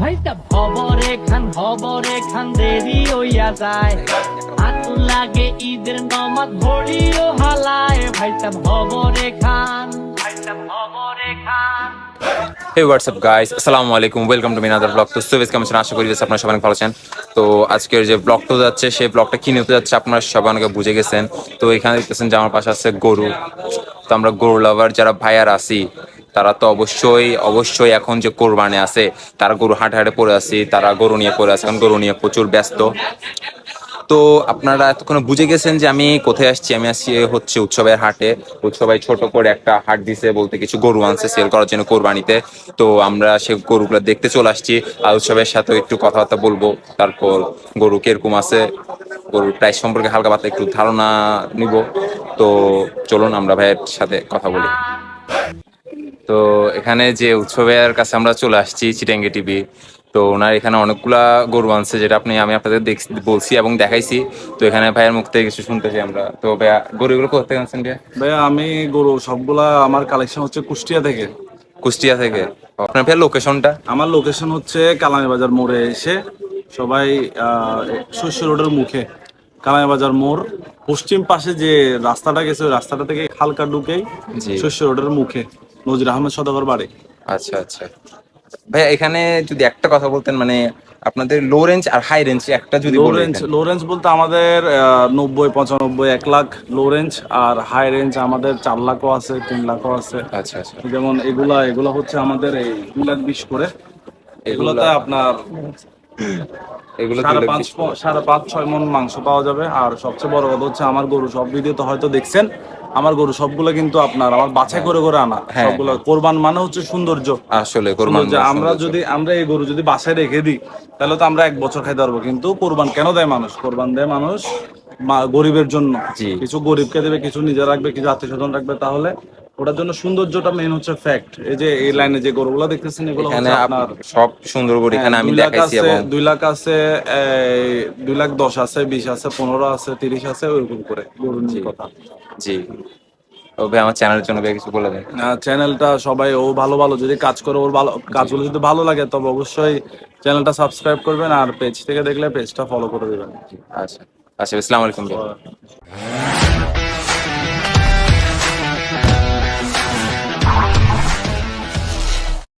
ভাইটা খবরে খান দেরি হইয়া যায়, হাত লাগে ঈদের নমাজ ভরিও হালায়, ভাইটা খবরে খান। Hey, what's up guys? আসসালামু আলাইকুম, ওয়েলকাম টু another ব্লগ। তো সুবেজ কেমন আছেন? আশা করি যে আপনারা সবাই অনেক ভালো আছেন। তো আজকের যে ব্লগটা যাচ্ছে সেই ব্লগটা কি নিতে যাচ্ছে আপনারা সবাই অনেকে বুঝে গেছেন। তো এখানে দেখতেছেন যে আমার পাশে আছে গরু। তো আমরা গরু লাভার যারা ভাইয়ার আছি তারা তো অবশ্যই এখন যে কোরবানি আছে তারা গরু হাটে হাটে পড়ে আছি, তারা গরু নিয়ে পড়ে আছে, এখন গরু নিয়ে প্রচুর ব্যস্ত। তো আপনারা এতক্ষণ বুঝে গেছেন যে আমি কোথায় আসছি। আমি আসছি হচ্ছে উৎসবের হাটে। উৎসবে ছোট করে একটা হাট দিছে, বলতে কিছু গরু আনছে সেল করার জন্য কোরবানিতে। তো আমরা সে গরুগুলো দেখতে চলে আসছি, আর উৎসবের সাথে একটু কথাবার্তা বলবো। তারপর গরু কিরকম আছে, গরুর প্রাইস সম্পর্কে হালকা পাতলা একটু ধারণা নিব। তো চলুন আমরা ভাইয়ের সাথে কথা বলি। তো এখানে যে উৎসবের কাছে আমরা চলে আসছি, চিটাঙ্গি টিভি। তো ওনার এখানে অনেকগুলা গরু আনছে, যেটা আমি আপনাদের বলছি এবং দেখাইছি। তো এখানে ভাইয়ের মুখ থেকে কিছু শুনতেছি আমরা। তো ভাইয়া গরুগুলো কোথা থেকে আনছেন ভাইয়া? ভাইয়া আমি গরু সবগুলা আমার কালেকশন হচ্ছে কুষ্টিয়া থেকে। কুষ্টিয়া থেকে। আপনার ভাইয়া লোকেশনটা? আমার লোকেশন হচ্ছে কালামি বাজার মোড়ে এসে সবাই শস্য রোডের মুখে কালামি বাজার মোড় পশ্চিম পাশে যে রাস্তাটা গেছে ওই রাস্তাটা থেকে হালকা ঢুকেই জি। শস্য রোডের মুখে নজির আহমেদ সদাগর বাড়ি। আচ্ছা আচ্ছা ভাইয়া, এখানে যদি একটা কথা বলতেন, মানে আপনাদের লো রেঞ্জ আর হাই রেঞ্জ একটা যদি বলেন। লো রেঞ্জ বলতে আমাদের 90 95 1 লাখ লো রেঞ্জ, আর হাই রেঞ্জ আমাদের 4 লাখও আছে 3 লাখও আছে। আচ্ছা আচ্ছা। যেমন এগুলা হচ্ছে আমাদের এই 2 লাখ 20 করে। এগুলোতে আপনার এগুলো 5.5 6 মণ মাংস পাওয়া যাবে। আর সবচেয়ে বড় কথা হচ্ছে আমার গরু সব ভিডিওতে হয়তো দেখছেন, আমার গরু সবগুলো কিন্তু আপনার আমার বাছাই করে করে আনা হ্যাঁ, সবগুলো। কোরবান মানে হচ্ছে সৌন্দর্য। আসলে কোরবান সৌন্দর্য। আমরা এই গরু যদি বাসায় রেখে দিই তাহলে তো আমরা 1 বছর খাইতে পারবো, কিন্তু কোরবান কেন দেয় মানুষ? কোরবান দেয় মানুষ গরিবের জন্য। জি। কিছু গরিবকে দেবে, কিছু নিজে রাখবে, কিছু আত্মীয় স্বজন রাখবে। তাহলে ওটার জন্য সৌন্দর্যটা মেইন হচ্ছে ফ্যাক্ট। এই যে এই লাইনে যে গরুগুলো দেখতেছেন এগুলো এখানে হচ্ছে আপনার সব সুন্দর করে এখানে আমি 2 লাখ দেখাইছি। আছে, এবং 2 লাখ আছে, 2 লাখ 10 আছে, 20 আছে, 15 আছে, 30 আছে, ওইরকম করে গরুর নিয়ে কথা। জি। তবে আমার চ্যানেলের জন্য ভাই কিছু বলে দেন। চ্যানেলটা সবাই ও ভালো ভালো যদি কাজ করে, ওর ভালো কাজগুলো যদি ভালো লাগে তবে অবশ্যই চ্যানেলটা সাবস্ক্রাইব করবেন, আর পেজ থেকে দেখলে পেজটা ফলো করে দেবেন। আচ্ছা আচ্ছা, আসসালামু আলাইকুম ভাই।